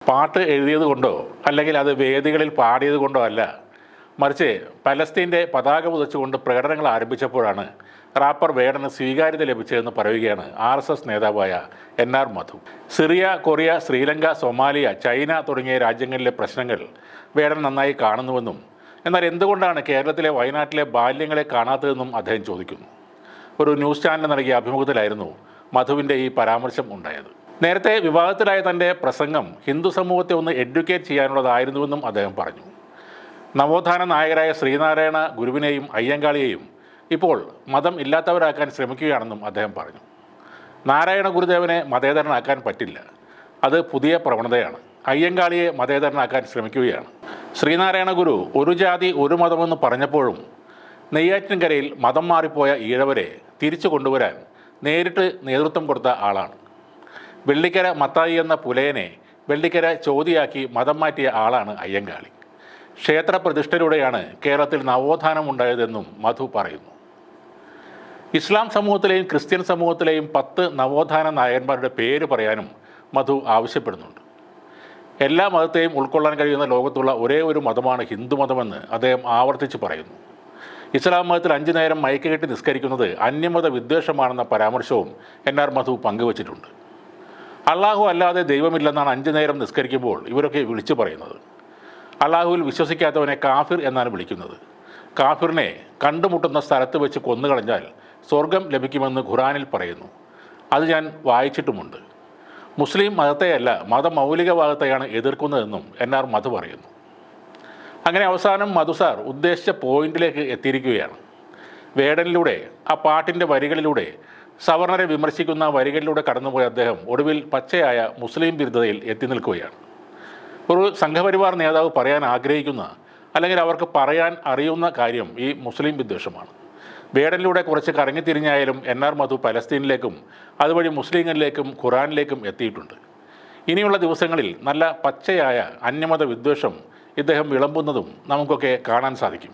പാട്ട് എഴുതിയത് കൊണ്ടോ അല്ലെങ്കിൽ അത് വേദികളിൽ പാടിയത് കൊണ്ടോ അല്ല, മറിച്ച് പലസ്തീൻ്റെ പതാക പുതച്ചുകൊണ്ട് പ്രകടനങ്ങൾ ആരംഭിച്ചപ്പോഴാണ് റാപ്പർ വേടന് സ്വീകാര്യത ലഭിച്ചതെന്ന് പറയുകയാണ് RSS നേതാവായ NR Madhu. Syria, Korea, Sri Lanka, Somalia, China തുടങ്ങിയ രാജ്യങ്ങളിലെ പ്രശ്നങ്ങൾ വേടൻ നന്നായി കാണുന്നുവെന്നും എന്നാൽ എന്തുകൊണ്ടാണ് കേരളത്തിലെ വയനാട്ടിലെ ബാല്യങ്ങളെ കാണാത്തതെന്നും അദ്ദേഹം ചോദിക്കുന്നു. ഒരു ന്യൂസ് ചാനലിന് നൽകിയ അഭിമുഖത്തിലായിരുന്നു മധുവിൻ്റെ ഈ പരാമർശം ഉണ്ടായത്. നേരത്തെ വിവാദത്തിലായ തൻ്റെ പ്രസംഗം ഹിന്ദു സമൂഹത്തെ ഒന്ന് എഡ്യൂക്കേറ്റ് ചെയ്യാനുള്ളതായിരുന്നുവെന്നും അദ്ദേഹം പറഞ്ഞു. നവോത്ഥാന നായകരായ ശ്രീനാരായണ ഗുരുവിനെയും അയ്യങ്കാളിയെയും ഇപ്പോൾ മതം ഇല്ലാത്തവരാക്കാൻ ശ്രമിക്കുകയാണെന്നും അദ്ദേഹം പറഞ്ഞു. നാരായണ ഗുരുദേവനെ മതേതരനാക്കാൻ പറ്റില്ല, അത് പുതിയ പ്രവണതയാണ്. അയ്യങ്കാളിയെ മതേതരനാക്കാൻ ശ്രമിക്കുകയാണ്. ശ്രീനാരായണ ഗുരു ഒരു ജാതി ഒരു മതമെന്ന് പറഞ്ഞപ്പോഴും നെയ്യാറ്റിൻകരയിൽ മതം മാറിപ്പോയ ഈഴവരെ തിരിച്ചു കൊണ്ടുവരാൻ നേരിട്ട് നേതൃത്വം കൊടുത്ത ആളാണ്. വെള്ളിക്കര മത്തായി എന്ന പുലയനെ വെള്ളിക്കര ചോതിയാക്കി മതം മാറ്റിയ ആളാണ് അയ്യങ്കാളി. ക്ഷേത്ര പ്രതിഷ്ഠയിലൂടെയാണ് കേരളത്തിൽ നവോത്ഥാനം ഉണ്ടായതെന്നും മധു പറയുന്നു. ഇസ്ലാം സമൂഹത്തിലെയും ക്രിസ്ത്യൻ സമൂഹത്തിലെയും 10 നവോത്ഥാന നായകന്മാരുടെ പേര് പറയാനും മധു ആവശ്യപ്പെടുന്നുണ്ട്. എല്ലാ മതത്തെയും ഉൾക്കൊള്ളാൻ കഴിയുന്ന ലോകത്തുള്ള ഒരേ ഒരു മതമാണ് ഹിന്ദു മതമെന്ന് അദ്ദേഹം ആവർത്തിച്ച് പറയുന്നു. ഇസ്ലാം മതത്തിൽ 5 നേരം മയക്ക് കെട്ടി നിസ്കരിക്കുന്നത് അന്യമത വിദ്വേഷമാണെന്ന പരാമർശവും NR മധു പങ്കുവച്ചിട്ടുണ്ട്. അള്ളാഹു അല്ലാതെ ദൈവമില്ലെന്നാണ് 5 നേരം നിസ്കരിക്കുമ്പോൾ ഇവരൊക്കെ വിളിച്ചു പറയുന്നത്. അള്ളാഹുവിൽ വിശ്വസിക്കാത്തവനെ കാഫിർ എന്നാണ് വിളിക്കുന്നത്. കാഫിറിനെ കണ്ടുമുട്ടുന്ന സ്ഥലത്ത് വെച്ച് കൊന്നുകളഞ്ഞാൽ സ്വർഗം ലഭിക്കുമെന്ന് ഖുറാനിൽ പറയുന്നു. അത് ഞാൻ വായിച്ചിട്ടുമുണ്ട്. മുസ്ലിം മതത്തെയല്ല മതമൗലികവാദത്തെയാണ് എതിർക്കുന്നതെന്നും NR മധു പറയുന്നു. അങ്ങനെ അവസാനം മധു സാർ ഉദ്ദേശിച്ച പോയിന്റിലേക്ക് എത്തിയിരിക്കുകയാണ്. വേടനിലൂടെ, ആ പാട്ടിൻ്റെ വരികളിലൂടെ, സവർണരെ വിമർശിക്കുന്ന വരികളിലൂടെ കടന്നുപോയ അദ്ദേഹം ഒടുവിൽ പച്ചയായ മുസ്ലിം വിരുദ്ധതയിൽ എത്തി നിൽക്കുകയാണ്. ഒരു സംഘപരിവാർ നേതാവ് പറയാൻ ആഗ്രഹിക്കുന്ന അല്ലെങ്കിൽ അവർക്ക് പറയാൻ അറിയുന്ന കാര്യം ഈ മുസ്ലിം വിദ്വേഷമാണ്. വേടനിലൂടെ കുറച്ച് കറങ്ങിത്തിരിഞ്ഞായാലും NR മധു പലസ്തീനിലേക്കും അതുവഴി മുസ്ലിങ്ങളിലേക്കും ഖുറാനിലേക്കും എത്തിയിട്ടുണ്ട്. ഇനിയുള്ള ദിവസങ്ങളിൽ നല്ല പച്ചയായ അന്യമത വിദ്വേഷം ഇദ്ദേഹം വിളമ്പുന്നതും നമുക്കൊക്കെ കാണാൻ സാധിക്കും.